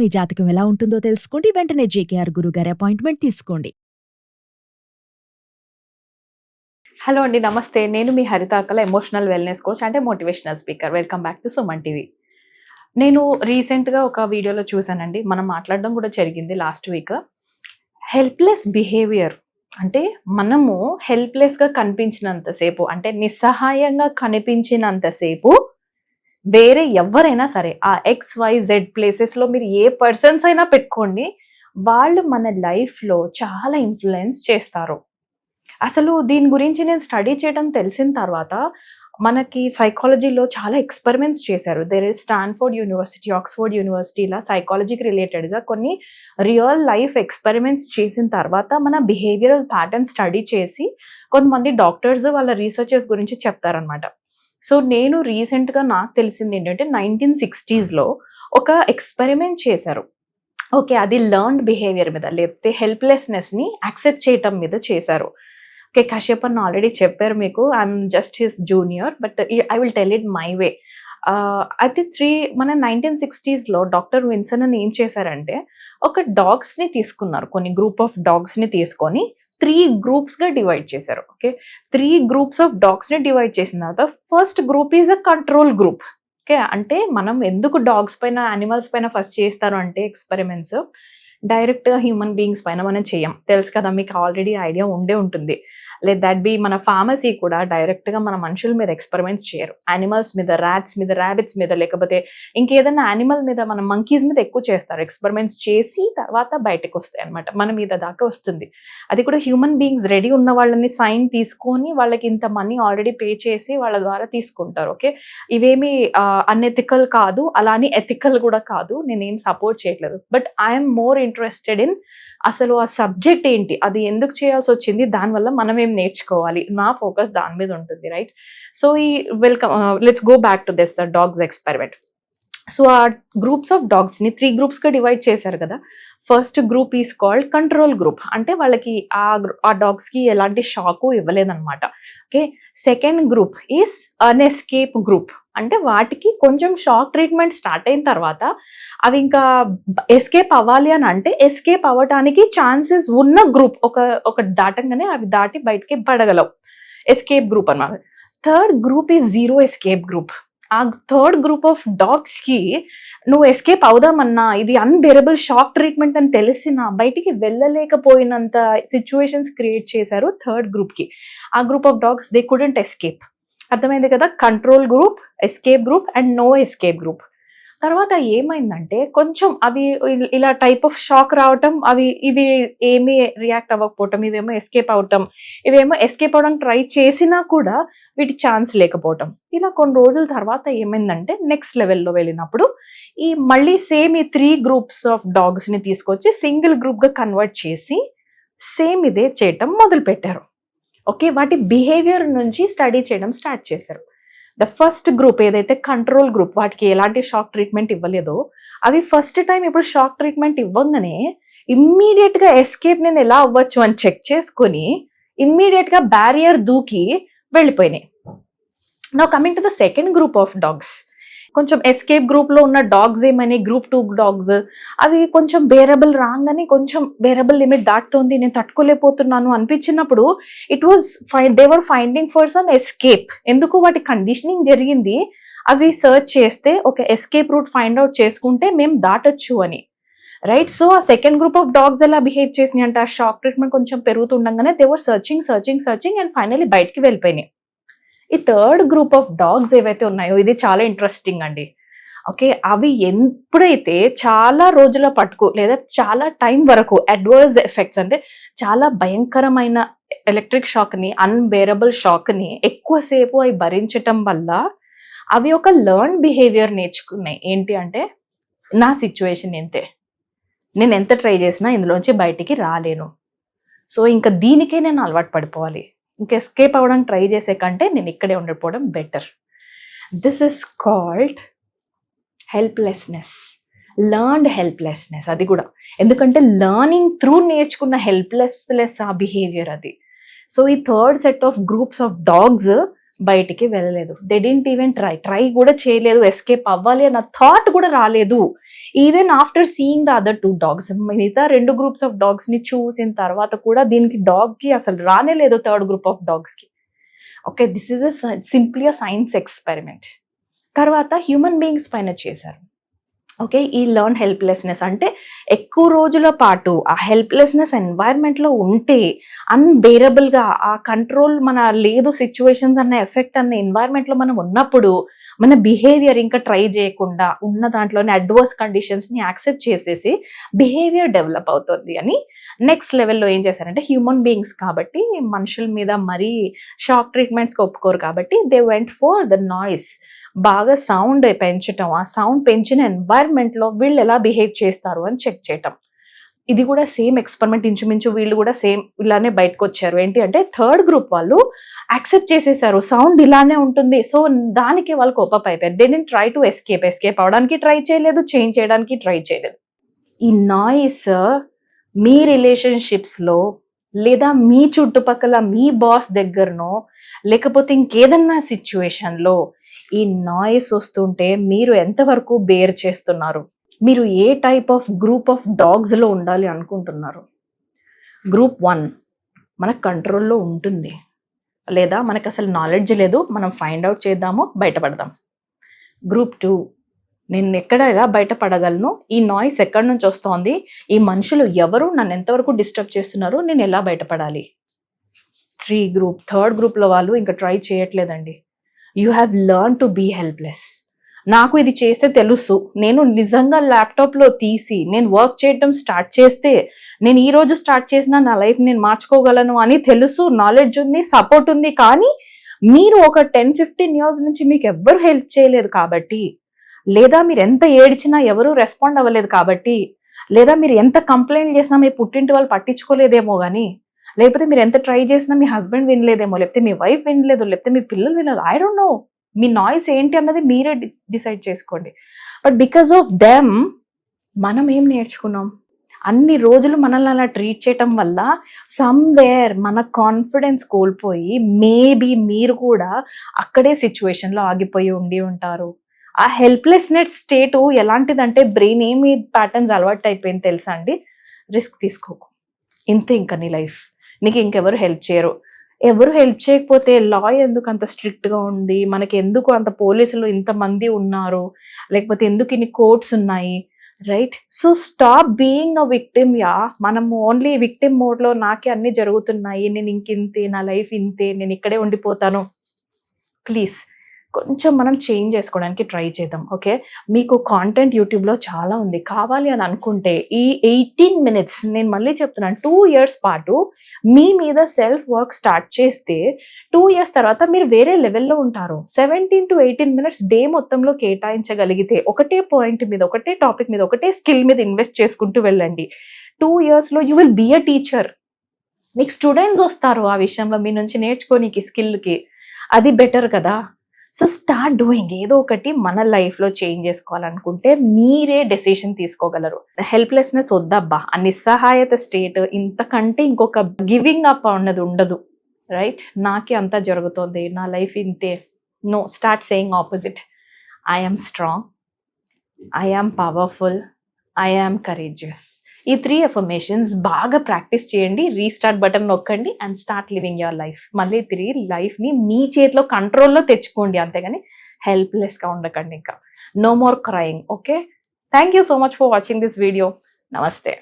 మీ జాతకం ఎలా ఉంటుందో తెలుసుకోండి. వెంటనే జేకేఆర్ గురుగారి అపాయింట్మెంట్ తీసుకోండి. హలో అండి, నమస్తే. నేను మీ హరితాకల ఎమోషనల్ వెల్నెస్ కోచ్ అంటే motivational speaker. Welcome back to Suman TV. నేను రీసెంట్గా ఒక వీడియోలో చూసానండి, మనం మాట్లాడడం కూడా జరిగింది లాస్ట్ వీక్. హెల్ప్లెస్ బిహేవియర్ అంటే మనము హెల్ప్లెస్గా కనిపించినంతసేపు, అంటే నిస్సహాయంగా కనిపించినంతసేపు వేరే ఎవరైనా సరే, ఆ XYZ ప్లేసెస్లో మీరు ఏ పర్సన్స్ అయినా పెట్టుకోండి, వాళ్ళు మన లైఫ్లో చాలా ఇన్ఫ్లుయెన్స్ చేస్తారు. అసలు దీని గురించి నేను స్టడీ చేయడం తెలిసిన తర్వాత మనకి సైకాలజీలో చాలా ఎక్స్పెరిమెంట్స్ చేశారు. There is Stanford University, Oxford University, ఇలా సైకాలజీకి రిలేటెడ్గా కొన్ని రియల్ లైఫ్ ఎక్స్పెరిమెంట్స్ చేసిన తర్వాత మన బిహేవియరల్ ప్యాటర్న్ స్టడీ చేసి కొంతమంది డాక్టర్స్ వాళ్ళ రీసెర్చెస్ గురించి చెప్తారనమాట. సో నేను రీసెంట్గా నాకు తెలిసింది ఏంటంటే 1960s ఒక ఎక్స్పెరిమెంట్ చేశారు. ఓకే, అది లర్న్డ్ బిహేవియర్ మీద, లేకపోతే హెల్ప్లెస్నెస్ని యాక్సెప్ట్ చేయటం మీద చేశారు. ఓకే, కశ్యప్ అన్న ఆల్రెడీ చెప్పారు మీకు, I'm just his junior, but I will tell it my way. అయితే మన 1960s డాక్టర్ విన్సన్ అని ఏం చేశారంటే, ఒక డాగ్స్ని తీసుకున్నారు, కొన్ని గ్రూప్ ఆఫ్ డాగ్స్ని తీసుకొని 3 గ్రూప్స్గా డివైడ్ చేశారు. ఓకే, 3 గ్రూప్స్ ఆఫ్ డాగ్స్ని డివైడ్ చేసిన తర్వాత first group is a control group. Okay, అంటే మనం ఎందుకు డాగ్స్ పైన, యానిమల్స్ పైన ఫస్ట్ చేస్తారు అంటే ఎక్స్పెరిమెంట్స్, డైరెక్ట్గా హ్యూమన్ బీయింగ్స్ పైన మనం చేయం, తెలుసు కదా మీకు, ఆల్రెడీ ఐడియా ఉండే ఉంటుంది. లెట్ దట్ బి మన ఫార్మసీ కూడా డైరెక్ట్గా మన మనుషుల మీద ఎక్స్పెరిమెంట్స్ చేయరు. యానిమల్స్ మీద, ర్యాట్స్ మీద, ర్యాబిట్స్ మీద, లేకపోతే ఇంకేదైనా యానిమల్ మీద, మన మంకీస్ మీద ఎక్కువ చేస్తారు. ఎక్స్పెరిమెంట్స్ చేసి తర్వాత బయటకు వస్తాయి అనమాట, మన మీద దాకా వస్తుంది. అది కూడా హ్యూమన్ బీయింగ్స్ రెడీ ఉన్న వాళ్ళని సైన్ తీసుకొని వాళ్ళకి ఇంత మనీ ఆల్రెడీ పే చేసి వాళ్ళ ద్వారా తీసుకుంటారు. ఓకే, ఇవేమి అన్ఎథికల్ కాదు, అలానే ఎథికల్ కూడా కాదు, నేనేం సపోర్ట్ చేయట్లేదు. But I'm more interested in అసలు ఆ సబ్జెక్ట్ ఏంటి, అది ఎందుకు చేయాల్సి వచ్చింది, దానివల్ల మనం ఏం నేర్చుకోవాలి, నా ఫోకస్ దాని మీద ఉంటుంది. Right, so let's go back to this dogs experiment. So ఆ గ్రూప్స్ ఆఫ్ డాగ్స్ని 3 గ్రూప్స్గా డివైడ్ చేశారు కదా. First group is called control group, అంటే వాళ్ళకి ఆ డాగ్స్కి ఎలాంటి షాకు ఇవ్వలేదన్నమాట. Okay, second group is unescape group, అంటే వాటికి కొంచెం షాక్ ట్రీట్మెంట్ స్టార్ట్ అయిన తర్వాత అవి ఇంకా ఎస్కేప్ అవ్వాలి అని అంటే ఎస్కేప్ అవ్వటానికి ఛాన్సెస్ ఉన్న గ్రూప్, ఒక దాటంగానే అవి దాటి బయటికి పడగలవు, ఎస్కేప్ గ్రూప్ అన్నమాట. Third group is zero escape group. ఆ థర్డ్ గ్రూప్ ఆఫ్ డాగ్స్కి నువ్వు ఎస్కేప్ అవుదామన్నా, ఇది అన్బేరబుల్ షాక్ ట్రీట్మెంట్ అని తెలిసినా బయటికి వెళ్ళలేకపోయినంత సిచ్యువేషన్స్ క్రియేట్ చేశారు థర్డ్ గ్రూప్కి. ఆ group of dogs they couldn't escape. అర్థమైంది కదా, control group, escape group and no escape group. తర్వాత ఏమైందంటే కొంచెం అవి ఇలా టైప్ ఆఫ్ షాక్ రావటం, ఇవి ఏమీ రియాక్ట్ అవ్వకపోవటం, ఇవేమో ఎస్కేప్ అవటం, ఇవేమో ఎస్కేప్ అవడానికి ట్రై చేసినా కూడా వీటి ఛాన్స్ లేకపోవటం. ఇలా కొన్ని రోజుల తర్వాత ఏమైందంటే నెక్స్ట్ లెవెల్లో వెళ్ళినప్పుడు మళ్ళీ సేమ్ ఈ 3 గ్రూప్స్ ఆఫ్ డాగ్స్ని తీసుకొచ్చి సింగిల్ గ్రూప్గా కన్వర్ట్ చేసి సేమ్ ఇదే చేయటం మొదలుపెట్టారు. ఓకే, వాటి బిహేవియర్ నుంచి స్టడీ చేయడం స్టార్ట్ చేశారు. ద ఫస్ట్ గ్రూప్ ఏదైతే కంట్రోల్ గ్రూప్, వాటికి ఎలాంటి షాక్ ట్రీట్మెంట్ ఇవ్వలేదో, అవి ఫస్ట్ టైం ఇప్పుడు షాక్ ట్రీట్మెంట్ ఇవ్వగానే ఇమ్మీడియట్గా ఎస్కేప్ నేను ఎలా అవ్వచ్చు అని చెక్ చేసుకొని ఇమ్మీడియట్గా బ్యారియర్ దూకి వెళ్ళిపోయినాయి. Now coming to the second group of dogs, కొంచెం ఎస్కేప్ గ్రూప్లో ఉన్న డాగ్స్ ఏమని, గ్రూప్ 2 డాగ్స్ అవి కొంచెం బేరబుల్ రాగానే, కొంచెం బేరబుల్ లిమిట్ దాటుతోంది, నేను తట్టుకోలేకపోతున్నాను అనిపించినప్పుడు they were finding for some escape. ఎందుకు, వాటి కండిషనింగ్ జరిగింది, అవి సర్చ్ చేస్తే ఒక ఎస్కేప్ రూట్ ఫైండ్ అవుట్ చేసుకుంటే మేము దాటొచ్చు అని. రైట్, సో ఆ సెకండ్ గ్రూప్ ఆఫ్ డాగ్స్ ఎలా బిహేవ్ చేసినాయి అంటే, ఆ షాక్ ట్రీట్మెంట్ కొంచెం పెరుగుతుండగానే they were searching and finally బయటికి వెళ్ళిపోయినాయి. ఈ థర్డ్ గ్రూప్ ఆఫ్ డాగ్స్ ఏవైతే ఉన్నాయో, ఇది చాలా ఇంట్రెస్టింగ్ అండి. ఓకే, అవి ఎప్పుడైతే చాలా రోజుల పట్టుకు లేదా చాలా టైం వరకు అడ్వర్స్ ఎఫెక్ట్స్, అంటే చాలా భయంకరమైన ఎలక్ట్రిక్ షాక్ని, అన్బేరబుల్ షాక్ని ఎక్కువసేపు అవి భరించటం వల్ల అవి ఒక లర్న్ బిహేవియర్ నేర్చుకున్నాయి. ఏంటి అంటే, నా సిచ్యువేషన్ ఇంతే, నేను ఎంత ట్రై చేసినా ఇందులోంచి బయటికి రాలేను, సో ఇంకా దీనికే నేను అలవాటు పడిపోవాలి, ఇంకా ఎస్కేప్ అవ్వడానికి ట్రై చేసే కంటే నేను ఇక్కడే ఉండిపోవడం better. This is called helplessness, learned helplessness. అది కూడా ఎందుకంటే లర్నింగ్ త్రూ నేర్చుకున్న హెల్ప్లెస్ ఆ బిహేవియర్ అది. సో ఈ third set of groups of dogs బయటికి వెళ్ళలేదు. దే డింట్ ఈవెన్ ట్రై కూడా చేయలేదు, ఎస్కేప్ అవ్వాలి అన్న థాట్ కూడా రాలేదు. Even after seeing the other 2 dogs, మిగతా 2 groups ఆఫ్ డాగ్స్ ని చూసిన తర్వాత కూడా దీనికి డాగ్ కి అసలు రానే లేదు, 3rd group ఆఫ్ డాగ్స్ కి. Okay, this is simply a science experiment. తర్వాత హ్యూమన్ బీయింగ్స్ పైన చేశారు. ఓకే, ఈ లర్న్ హెల్ప్లెస్నెస్ అంటే ఎక్కువ రోజుల పాటు ఆ హెల్ప్లెస్నెస్ ఎన్వైర్న్మెంట్లో ఉంటే అన్బేరబుల్గా ఆ కంట్రోల్ మన లేదు, సిచ్యువేషన్స్ అన్న ఎఫెక్ట్ అన్న ఎన్వైర్న్మెంట్లో మనం ఉన్నప్పుడు మన బిహేవియర్ ఇంకా ట్రై చేయకుండా ఉన్న దాంట్లోనే అడ్వర్స్ కండిషన్స్ని యాక్సెప్ట్ చేసేసి బిహేవియర్ డెవలప్ అవుతుంది అని నెక్స్ట్ లెవెల్లో ఏం చేశారంటే హ్యూమన్ బీయింగ్స్ కాబట్టి మనుషుల మీద మరీ షాక్ ట్రీట్మెంట్స్కి ఒప్పుకోరు కాబట్టి they went for the noise, బాగా సౌండ్ పెంచటం, ఆ సౌండ్ పెంచిన ఎన్వైర్న్మెంట్లో వీళ్ళు ఎలా బిహేవ్ చేస్తారు అని చెక్ చేయటం. ఇది కూడా సేమ్ ఎక్స్పెరిమెంట్, ఇంచుమించు వీళ్ళు కూడా సేమ్ ఇలానే బయటకు వచ్చారు. ఏంటి అంటే 3rd group వాళ్ళు యాక్సెప్ట్ చేసేసారు సౌండ్ ఇలానే ఉంటుంది, సో దానికి వాళ్ళు కోపప్ అయిపోయారు. They didn't try to escape అవడానికి ట్రై చేయలేదు, చేంజ్ చేయడానికి ట్రై చేయలేదు. ఈ నాయిస్ మీ రిలేషన్షిప్స్లో లేదా మీ చుట్టుపక్కల మీ బాస్ దగ్గరనో లేకపోతే ఇంకేదన్నా సిచ్యువేషన్లో ఈ నాయిస్ వస్తుంటే మీరు ఎంతవరకు బేర్ చేస్తున్నారు? మీరు ఏ టైప్ ఆఫ్ గ్రూప్ ఆఫ్ డాగ్స్లో ఉండాలి అనుకుంటున్నారు? గ్రూప్ 1 మన కంట్రోల్లో ఉంటుంది, లేదా మనకు అసలు నాలెడ్జ్ లేదు, మనం ఫైండ్ అవుట్ చేద్దాము, బయటపడదాం. గ్రూప్ 2 నేను ఎక్కడ ఎలా బయటపడగలను, ఈ నాయిస్ ఎక్కడి నుంచి వస్తోంది, ఈ మనుషులు ఎవరు నన్ను ఎంతవరకు డిస్టర్బ్ చేస్తున్నారు, నేను ఎలా బయటపడాలి. 3rd గ్రూప్లో వాళ్ళు ఇంకా ట్రై చేయట్లేదండి. You have learn to be helpless. నాకు ఇది చేస్తే తెలుసు, నేను నిజంగా ల్యాప్టాప్లో తీసి నేను వర్క్ చేయడం స్టార్ట్ చేస్తే నేను ఈ రోజు స్టార్ట్ చేసిన నా లైఫ్ నేను మార్చుకోగలను అని తెలుసు, నాలెడ్జ్ ఉంది, సపోర్ట్ ఉంది. కానీ మీరు ఒక 10-15 years నుంచి మీకు ఎవ్వరు హెల్ప్ చేయలేదు కాబట్టి, లేదా మీరు ఎంత ఏడ్చినా ఎవరు రెస్పాండ్ అవ్వలేదు కాబట్టి, లేదా మీరు ఎంత కంప్లైంట్ చేసినా మీ పుట్టింటి వాళ్ళు పట్టించుకోలేదేమో కానీ, లేకపోతే మీరు ఎంత ట్రై చేసినా మీ హస్బెండ్ వినలేదేమో, లేకపోతే మీ వైఫ్ వినలేదు, లేకపోతే మీ పిల్లలు వినలేదు, I don't know. Me noise ఏంటి అన్నది మీరే డిసైడ్ చేసుకోండి. బట్ బికాస్ ఆఫ్ దెమ్ మనం ఏం నేర్చుకున్నాం? అన్ని రోజులు మనల్ని అలా ట్రీట్ చేయటం వల్ల సమ్వేర్ మన కాన్ఫిడెన్స్ కోల్పోయి మేబీ మీరు కూడా అక్కడే సిచ్యువేషన్లో ఆగిపోయి ఉండి ఉంటారు. ఆ హెల్ప్లెస్నెస్ స్టేటు ఎలాంటిదంటే బ్రెయిన్ ఏమి ప్యాటర్న్స్ అలవాటు అయిపోయింది తెలుసా అండి? రిస్క్ తీసుకోకు, ఇంతే ఇంకా నీ లైఫ్, నీకు ఇంకెవరు హెల్ప్ చేయరు. ఎవరు హెల్ప్ చేయకపోతే లా ఎందుకు అంత స్ట్రిక్ట్గా ఉంది, మనకి ఎందుకు అంత పోలీసులు ఇంతమంది ఉన్నారు, లేకపోతే ఎందుకు ఇన్ని కోర్ట్స్ ఉన్నాయి, right? So stop being a victim. మనము ఓన్లీ విక్టిమ్ మోడ్లో నాకే అన్నీ జరుగుతున్నాయి, నేను ఇంకింతే, నా లైఫ్ ఇంతే, నేను ఇక్కడే ఉండిపోతాను. ప్లీజ్ కొంచెం మనం చేంజ్ చేసుకోవడానికి ట్రై చేద్దాం. ఓకే, మీకు కాంటెంట్ యూట్యూబ్లో చాలా ఉంది, కావాలి అని అనుకుంటే ఈ 18 minutes నేను మళ్ళీ చెప్తున్నాను, 2 years పాటు మీ మీద సెల్ఫ్ వర్క్ స్టార్ట్ చేస్తే 2 years తర్వాత మీరు వేరే లెవెల్లో ఉంటారు. 17 to 18 minutes డే మొత్తంలో కేటాయించగలిగితే ఒకటే పాయింట్ మీద, ఒకటే టాపిక్ మీద, ఒకటే స్కిల్ మీద ఇన్వెస్ట్ చేసుకుంటూ వెళ్ళండి. 2 yearsలో you will be a teacher. మీకు స్టూడెంట్స్ వస్తారు ఆ విషయంలో మీ నుంచి నేర్చుకోనికి, స్కిల్కి. అది బెటర్ కదా. So start doing. ఏదో ఒకటి మన లైఫ్లో చేంజ్ చేసుకోవాలనుకుంటే మీరే డెసిషన్ తీసుకోగలరు. హెల్ప్లెస్నెస్ వద్దబ్బా, ఆ నిస్సహాయత స్టేట్, ఇంతకంటే ఇంకొక గివింగ్ అప్ అన్నది ఉండదు, రైట్? నాకే అంతా జరుగుతుంది, నా లైఫ్ ఇంతే. No, start saying opposite. I am strong, I am powerful, I am courageous. ఈ 3 అఫర్మేషన్స్ బాగా ప్రాక్టీస్ చేయండి, రీస్టార్ట్ బటన్ నొక్కండి and start living your life. మళ్ళీ తిరిగి లైఫ్ని మీ చేతిలో, కంట్రోల్లో తెచ్చుకోండి, అంతేగాని హెల్ప్లెస్గా ఉండకండి. ఇంకా no more crying. Okay, thank you so much for watching this video. నమస్తే.